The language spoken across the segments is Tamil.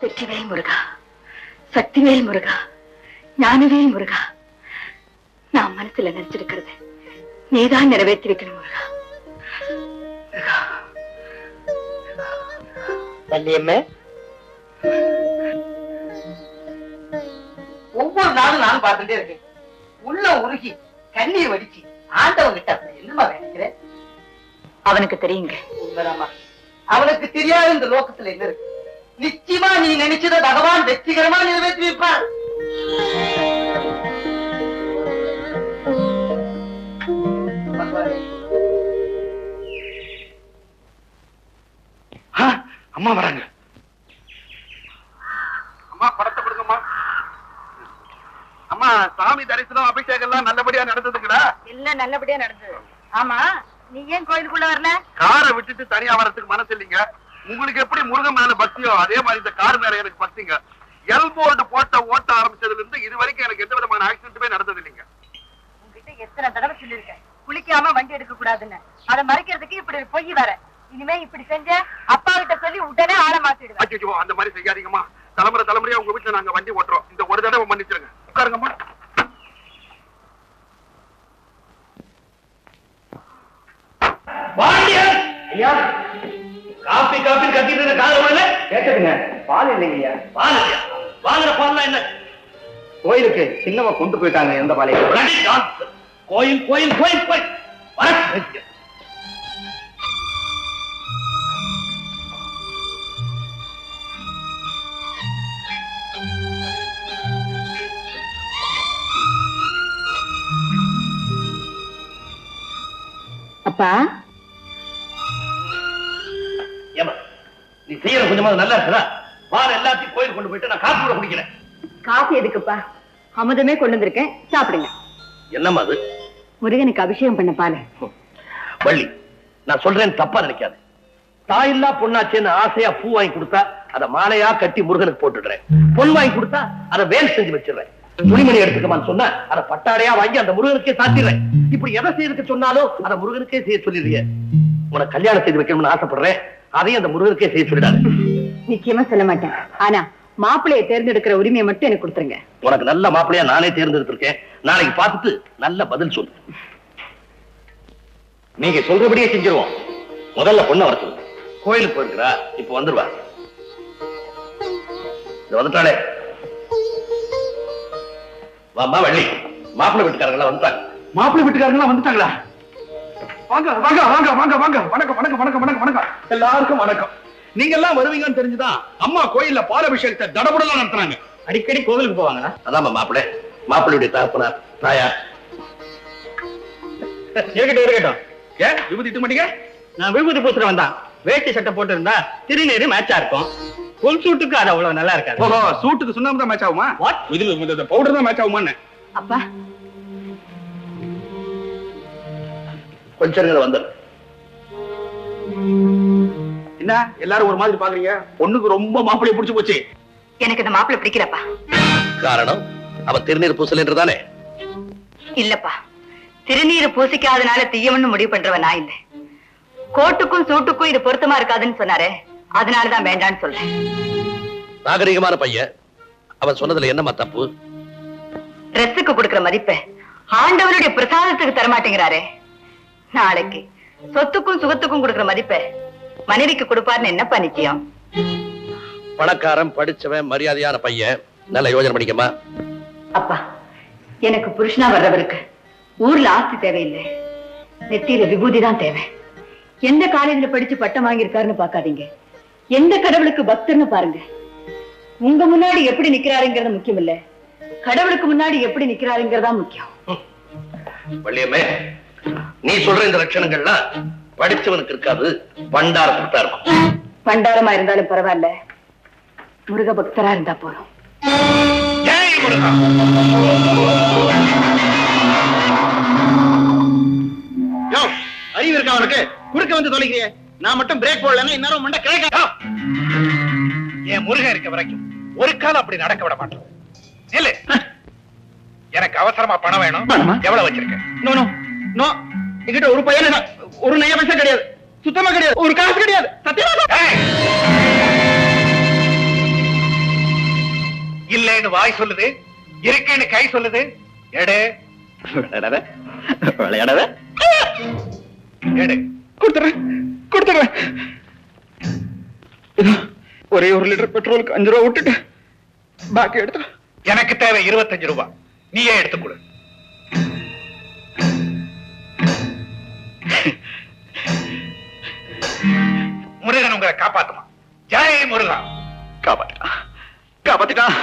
வெற்றிவேல் முருகா, சக்திவேல் முருகா, ஞானவேல் முருகா, நான் மனசுல நினைச்சிருக்கிறது நீதான் நிறைவேற்றி வைக்கணும் முருகா. வள்ளியம்மே, ஒவ்வொரு நாளும் நானும் பார்த்துட்டே இருக்கேன். உள்ள உருகி கண்ணீர் வடிச்சு ஆண்டவன் கிட்ட என்னமா நினைக்கிறேன்? அவனுக்கு தெரியுங்க. உண்மைதாமா, அவனுக்கு தெரியாத இந்த லோகத்துல என்ன இருக்கு? நிச்சயமா நீ நினைச்சத பகவான் வெற்றிகரமா நிறைவேற்றி வைப்பார். அம்மா வராங்க. அம்மா படத்தை கொடுங்கம்மா. அம்மா, சாமி தரிசனம் அபிஷேகம் எல்லாம் நல்லபடியா நடந்ததுங்களா? எல்லாம் நல்லபடியா நடந்தது. ஆமா, நீ ஏன் கோயிலுக்குள்ள வரல? காரை விட்டுட்டு தனியா வரதுக்கு மனசு இல்லைங்க. உங்களுக்கு எப்படி முருகன் மேல பக்தியோ அதே மாதிரி இந்த கார் மேல எனக்கு பக்திங்க. எல்போர்டு போட்ட ஓட்ட ஆரம்பிச்சதுல இருந்து இது வரைக்கும் எனக்கு எந்த விதமான ஆக்சிடென்ட்டுமே நடந்தது இல்லைங்க. உங்ககிட்ட எத்தனை தடவை சொல்லிருக்கேன் குளிக்காம வண்டி எடுக்க கூடாதுன்னு. அதை மறைக்கிறதுக்கு இப்படி பொய் வர. இனிமே இப்படி செஞ்ச அப்பா கிட்ட சொல்லி உடனே ஆள மாத்திடுவேன். அச்சோ, அந்த மாதிரி செய்யாதீங்கம்மா. தலைமுறையா உங்க வீட்டுல நாங்க வண்டி ஓட்டுறோம். இந்த ஒரு தடவை மன்னிச்சிருங்க. உட்காருங்கம்மா. காப்பி காப்பி கத்திட்டு காதல கேட்டதுங்க. பால் இல்லைங்கய்யா. பால் இல்லையா? வாங்குற பால்லாம் என்ன? கோயிலுக்கு சின்னவ கொண்டு போயிட்டாங்க. எந்த பாலையும் கோயில் கோயில் கோயில் கோயில் அப்பா, ஏமா நீ செய்யற கொஞ்சமாவது நல்லா இருக்குதா? பால் எல்லாத்தையும் கோயில் கொண்டு போயிட்டு நான் காசு கூட குடிக்கிறேன். காசு எதுக்குப்பா? அமுதமே கொண்டு வந்திருக்கேன், சாப்பிடுங்க. என்னம்மா அது? முருகனுக்கு அபிஷேகம் பண்ண பாரு. வள்ளி, நான் சொல்றேன் தப்பா நினைக்காது. தாயில்லா பொண்ணாச்சேன்னு ஆசையா பூ வாங்கி கொடுத்தா அதை மாலையா கட்டி முருகனுக்கு போட்டுடுறேன். பொன் வாங்கி கொடுத்தா அதை வேல் செஞ்சு வச்சிடுறேன். துணிமணி எடுத்துக்கமான்னு சொன்னா அதை பட்டாடையா வாங்கி அந்த முருகனுக்கே சாத்திடுறேன். இப்படி எதை செய்யறதுக்கு சொன்னாலும் அதை முருகனுக்கே செய்ய சொல்லிடுறிய. உனக்கு கல்யாணம் செய்து வைக்கணும்னு ஆசைப்படுறேன். அதையும் அந்த முருகனுக்கே செய்ய சொல்லிடாது. நிச்சயமா சொல்ல மாட்டேன். ஆனா மாப்பிள்ளையை தேர்ந்தெடுக்கிற உரிமையை மட்டும் எனக்கு கொடுத்துருங்க. உனக்கு நல்ல மாப்பிள்ளையா நானே தேர்ந்தெடுத்திருக்கேன். நாளைக்கு பார்த்துட்டு நல்ல பதில் சொல்லு. நீங்க சொல்றபடியே செஞ்சிருவோம். முதல்ல பொண்ணை வர சொல்லு. கோயிலுக்கு போயிருக்கிறா, இப்ப வந்துருவா. வந்துட்டாளே. வாமா வள்ளி, மாப்பிள்ளை வீட்டுக்காரங்களா வந்துட்டாங்க. மாப்பிள்ளை வீட்டுக்காரங்களா வந்துட்டாங்களா? வாங்க வாங்க வாங்க வாங்க வாங்க. வணக்கம் வணக்கம் வணக்கம் வணக்கம் வணக்கம். எல்லாருக்கும் வணக்கம். நீங்க எல்லாம் வருவீங்கன்னு தெரிஞ்சுதான் அம்மா கோயில்ல பாலாபிஷேகத்தை தடபுடலாம் நடத்துறாங்க. அடிக்கடி கோவிலுக்கு போவாங்களா? அதாம மாப்பிள்ளை, மாப்பிள்ளையுடைய தகப்பனார் தாயார். இருக்கட்டும் இருக்கட்டும். ஏன் விபூதி இட்டு மாட்டீங்க? நான் விபூதி பூசுற வந்தான். வேட்டி சட்டை போட்டு இருந்தா திருநீரு மேட்சா இருக்கும். புல் சூட்டுக்கு அது அவ்வளவு நல்லா இருக்காது. ஓஹோ, சூட்டுக்கு சுண்ணாம்பு தான் மேட்ச் ஆகுமா? இதுல பவுடர் தான் மேட்ச் ஆகுமான்னு. அப்பா, கொஞ்சம் வந்து என்ன எல்லாரும் ஒரு மாதிரி பாக்குறீங்க? பொண்ணுக்கு ரொம்ப மாப்பிள்ளைய பிடிச்சு போச்சு. எனக்கு இந்த மாப்பிள்ளை பிடிக்கிறப்பா. காரணம் அவன் திருநீர் பூசல் என்றுதானே? இல்லப்பா, திருநீரை பூசிக்காதனால தீயவன்னு முடிவு பண்றவன் நான் இல்லை. கோட்டுக்கும் சூட்டுக்கும் இது பொருத்தமா இருக்காதுன்னு சொன்னாரே, அதனாலதான் வேண்டான்னு சொல்றேன். நாகரிகமான பையன். அவன் சொன்னதுல என்னமா தப்பு? ட்ரெஸ்ஸுக்கு கொடுக்கிற மதிப்பை ஆண்டவருடைய பிரசாதத்துக்கு தரமாட்டேங்கிறாரே. நாளைக்கு சொத்துக்கும் சுகத்துக்கும் கொடுக்கிற மதிப்பை மனைவிக்கு கொடுப்பாருன்னு என்னப்பா நிச்சயம்? பணக்காரன், படிச்சவன், மரியாதையான பையன். நல்ல யோசனை பண்ணிக்கமா. அப்பா, எனக்கு புருஷனா வர்றவருக்கு ஊர்ல ஆஸ்தி தேவையில்லை, நெத்தியில விபூதி தான் தேவை. எந்த காலேஜ்ல படிச்சு பட்டம் வாங்கியிருக்காருன்னு பாக்காதீங்க, எந்த கடவுளுக்கு பக்தர்னு பாருங்க. உங்க முன்னாடி எப்படி நிக்கிறாருங்கிறது முக்கியம் இல்ல, கடவுளுக்கு முன்னாடி எப்படி நிக்கிறாருங்கிறதா முக்கியம். வள்ளியம்மே, நீ சொல்ற இந்த லட்சணங்கள்லாம் படிச்சவனுக்கு இருக்காது, பண்டாரத்துக்கு இருக்கும். பண்டாரமா இருந்தாலும் பரவாயில்ல, முருக பக்தரா இருந்தா போதும். அறிவு இருக்கா அவனுக்கு? குறுக்க வந்து தொலைக்கிறிய. நான் மட்டும் பிரேக் போடலன்னா இன்னும் மண்டை கிழக்க. என் முருகன் இருக்க வரைக்கும் ஒரு காலம் அப்படி நடக்க விட மாட்டோம். இல்ல, எனக்கு அவசரமா பணம் வேணும். எவ்வளவு வச்சிருக்கேன்? நோ நோ நோ, என்கிட்ட ஒரு பையன் ஒரு நய பைசா கிடையாது, சுத்தமா கிடையாது, ஒரு காசு கிடையாது, சத்தியமா. இல்லைன்னு வாய் சொல்லுது, இருக்குன்னு கை சொல்லுது. எடு. விளையாடாத. எடு. கொடுத்துறேன். ஒரே 1 லிட்டர் பெட்ரோலுக்கு 5 ரூபா விட்டுட்டு பாக்கி எடுத்து. எனக்கு தேவை 25 ரூபாய். நீயே எடுத்துக்கொடு. முருகன் உங்களை காப்பாத்துமா? ஜெய் முருகா. காப்பாத்திட்டான்.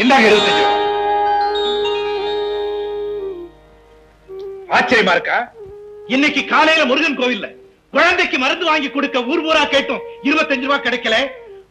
இந்தாங்க 25 ரூபாய். ஆச்சரியமா இருக்கா? இன்னைக்கு காலையில முருகன் கோவில்ல குழந்தைக்கு மருந்து வாங்கி கொடுக்க ஊர் ஊரா கேட்டும் 25 ரூபாய் கிடைக்கல.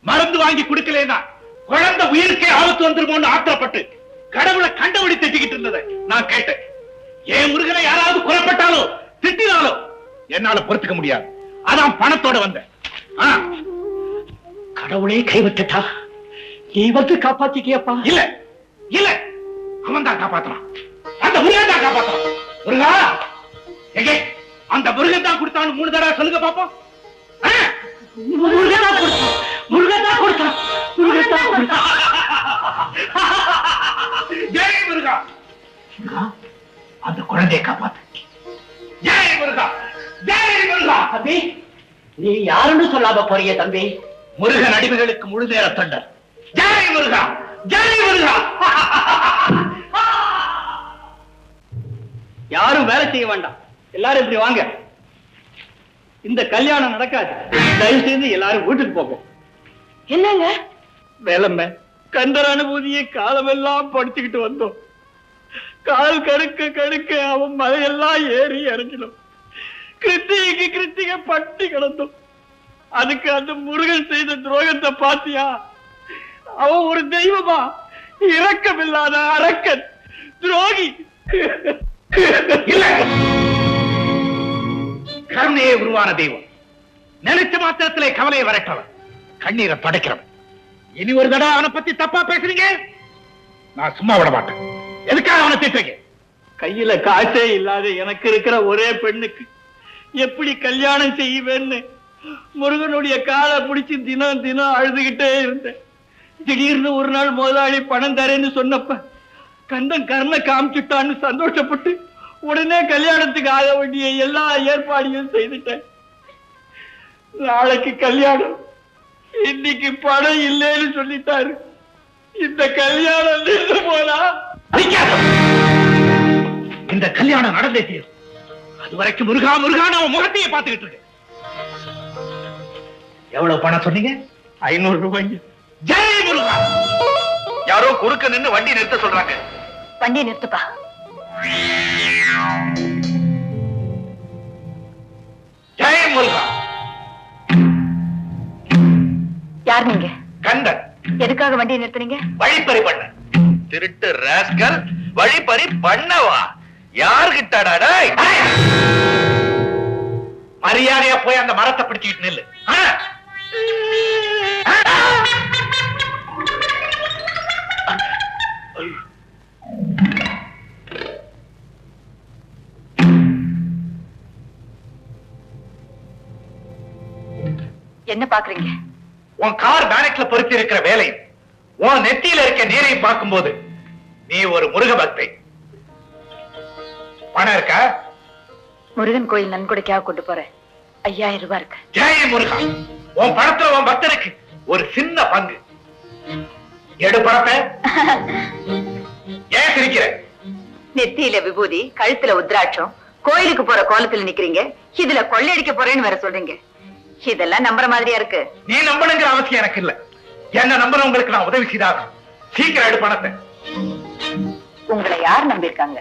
மருந்து வாங்கி கொடுக்கலன்னா குழந்தை உயிருக்கே ஆபத்து வந்துருமோன்னு ஆத்திரப்பட்டு கடவுளை கண்டபடி திட்டிக்கிட்டு இருந்ததை நான் கேட்டேன். ஏன் முருகனை யாராவது குறப்பட்டாலோ திட்டினாலோ என்னால பொறுத்துக்க முடியாது. அதான் பணத்தோட வந்தேன். கடவுளே கைவிட்டுட்டா, நீ வந்து காப்பாத்திக்கியப்பா. இல்ல இல்ல, அவன் தான் காப்பாத்துறான். அந்த முருகன் தான் காப்பாத்துறான். முருகா எங்கே? அந்த முருகன் தான் கொடுத்தான்னு 3 தடவை சொல்லுங்க பாப்போம். முருகன் தான் கொடுத்தான். ஜெய் முருகா. அந்த குழந்தையை காப்பாத்து. ஜெய் முருகா. ஜெய் முருகா. தம்பி, நீ யாருன்னு சொல்லாம போறிய தம்பி? முருகன் அடிமைகளுக்கு முழு நேர தொண்டர். ஜெய் முருகா. ஜெய் முருகா. யாரும் வேலை செய்ய வேண்டாம். எல்லாரும் இப்படி வாங்க. இந்த கல்யாணம் நடக்காது. தயவு செய்து எல்லாரும் வீட்டுக்கு போகும். என்னங்க? வேலம்மை, கந்தர் அனுபூதியை காலமெல்லாம் படிச்சுக்கிட்டு வந்தோம். கால் கடுக்க அவன் மலையெல்லாம் ஏறி இறங்கினோம். கிருத்திகை பட்டி கிடந்தோம். அதுக்கு அந்த முருகன் செய்த துரோகத்தை பாத்தியா? அவன் ஒரு தெய்வமா? இரக்கமில்லாத அரக்கன், துரோகி. கருணையே உருவான தெய்வம். நினைச்ச மாத்திரத்திலே கவலையை வரட்டவன், கண்ணீரை படைக்கிறவன். இனி ஒரு தடவை அவனை பத்தி தப்பா பேசுறீங்க, நான் சும்மா விட மாட்டேன். எதுக்காக அவனை திட்டுறீங்க? கையில காசே இல்லாத எனக்கு இருக்கிற ஒரே பெண்ணுக்கு எப்படி கல்யாணம் செய்வேன்னு முருகனுடைய காலை பிடிச்சு தினம் அழுதுகிட்டே இருந்தேன். திடீர்னு ஒரு நாள் முதலாளி பணம் தரேன்னு சொன்னப்ப கந்தன் கர்ண காமிச்சுட்டான்னு சந்தோஷப்பட்டு உடனே கல்யாணத்துக்கு ஆக வேண்டிய எல்லா ஏற்பாடையும் செய்துட்டேன். நாளைக்கு கல்யாணம். இன்னைக்கு பணம் இல்லைன்னு சொல்லிட்டாரு. இந்த கல்யாணம் நின்று போனா இந்த கல்யாணம் நடந்தே தீரும். அது வரைக்கும் முருகா முருகான அவன் முகத்தையே பார்த்துக்கிட்டு இருக்கு. எவ்வளவு பணம் சொன்னீங்க? 500 ரூபாய்க்கு. ஜெய் முருகா. யாரோ குறுக்க நின்னு வண்டி நிறுத்த சொல்றாங்க. வண்டியை நிறுத்துப்பா. ஜெய் முருகா. யார் நீங்க? கந்தன். எதுக்காக வண்டியை நிறுத்துறீங்க? வழிப்பறி பண்ண. திருட்டு ராஸ்கல், வழிப்பறி பண்ணவா? யாருகிட்டடா? மரியாதையா போய் அந்த மரத்தை பிடிச்சுக்கிட்டு நில்லு. என்ன பாக்குறீங்க? உன் கார் பேனட்ல பொருத்தி இருக்கிற வேலையும் உன் நெத்தியில இருக்க நீரையும் பார்க்கும்போது நீ ஒரு முருக பக்தை. பணம் இருக்கா? முருகன் கோயில் நன்கொடைக்காக கொண்டு போறேன். 5000 ரூபாய் இருக்கு. ஜெய முருகா. உன் பணத்துல உன் பக்தனுக்கு ஒரு சின்ன பங்கு. எடு பணத்தை. ஏன் சிரிக்கிற? நெத்தியில விபூதி, கழுத்துல உத்ராட்சம், கோயிலுக்கு போற கோலத்துல நிக்கிறீங்க. இதுல கொள்ளையடிக்க போறேன்னு வேற சொல்றீங்க. இதெல்லாம் நம்புற மாதிரியா இருக்கு? நீ நம்பணுங்கிற அவசியம் எனக்கு இல்ல. என்ன நம்புறவங்களுக்கு நான் உதவி செய்தாகும். சீக்கிரம் எடு பணத்தை. உங்களை யார் நம்பியிருக்காங்க?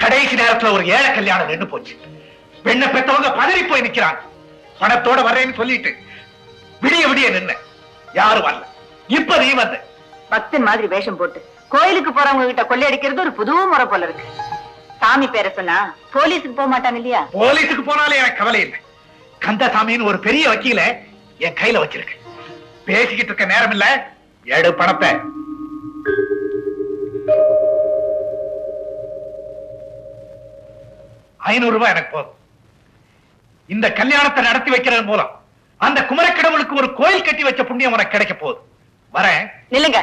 கடைசி நேரத்துல ஒரு ஏழை கல்யாணம் நின்று போச்சு. பெண்ணை பெற்றவங்க பதறி போய் நிக்கிறாங்க. பணத்தோட வர்றேன்னு சொல்லிட்டு விடிய விடிய நின்ன. யாரும் வரல. இப்ப நீ வந்த. பக்தன் மாதிரி வேஷம் போட்டு கோயிலுக்கு போறவங்க கிட்ட கொள்ளையடிக்கிறது ஒரு புது முறை போல இருக்கு. சாமி பேரை சொன்னா போலீஸுக்கு போக மாட்டாங்க இல்லையா? போலீஸுக்கு போனாலே எனக்கு கவலை இல்லை. கந்தசாமின்னு ஒரு பெரிய வக்கீல என் கையில வச்சிருக்கு. பேசிக்கிட்டு இருக்க நேரம் இல்ல. எடு பணத்தை. ₹500 எனக்கு போதும். இந்த கல்யாணத்தை நடத்தி வைக்கிறது மூலம் அந்த குமரக்கடவுளுக்கு ஒரு கோயில் கட்டி வச்ச புண்ணியம் உனக்கு கிடைக்க போகுது. வரேன். நில்லுங்க.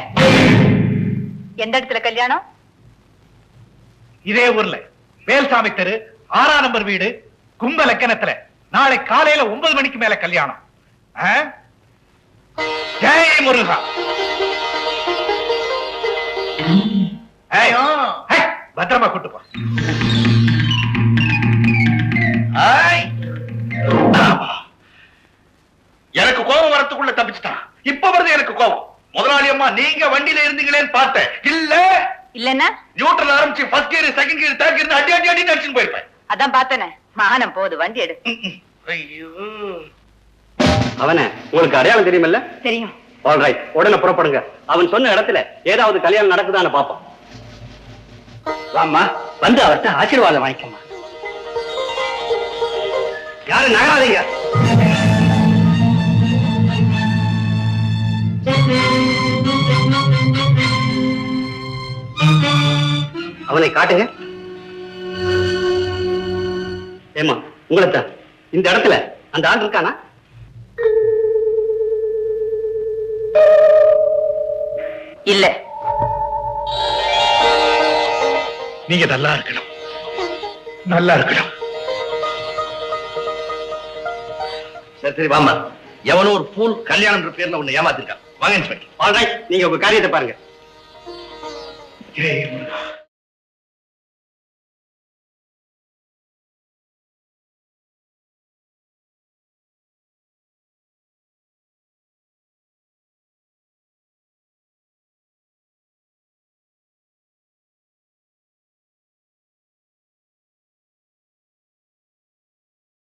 எந்த இடத்துல கல்யாணம்? இதே ஊர்ல வேல்சாமி தெரு 6ஆம் நம்பர் வீடு கும்பலக்கணத்துல நாளை காலையில 9 மணிக்கு மேல கல்யாணம். ஜெய் முருகா. பத்திரமா கூட்டு போ. எனக்கு கோபம் வரத்துக்குள்ள தப்பிச்சுட்டான். இப்ப வருது எனக்கு கோபம். முதலாளி அம்மா நீங்க வண்டியில இருந்தீங்களேன்னு பார்த்தேன். இல்லன்னா நியூட்ரல் ஆரம்பிச்சு first gear second gear third gear அடி அடி அடி நடிச்சுன்னு போயிருப்பேன். அதான் பார்த்தனே. மானம் போது, வண்டி எடு. ஐயோ அவன உங்களுக்கு அடையாளம் தெரியுமில்ல? தெரியும். ஆல்ரைட், உடனே புறப்படுங்க. அவன் சொன்ன இடத்துல ஏதாவது கல்யாணம் நடக்குதான்னு பாப்போம். வாம்மா, வந்து அவர்கிட்ட ஆசீர்வாதம் வாங்கிக்கம்மா. யாரும் நகராதீங்க. அவனை காட்டுங்க. ஏமா, உங்களைத்தான். இந்த இடத்துல அந்த ஆள் இருக்கானா? இல்ல. நீங்க நல்லா இருக்கணும், நல்லா இருக்கணும். சரி சரி வாமா. எவனோ ஒரு பூல் கல்யாணம் பேர்ல உன்னை ஏமாத்திருக்கான். வாங்க இன்ஸ்பெக்டர். ஆல்ரைட், நீங்க உங்க காரியத்தை பாருங்க. ஜெய் முருகா.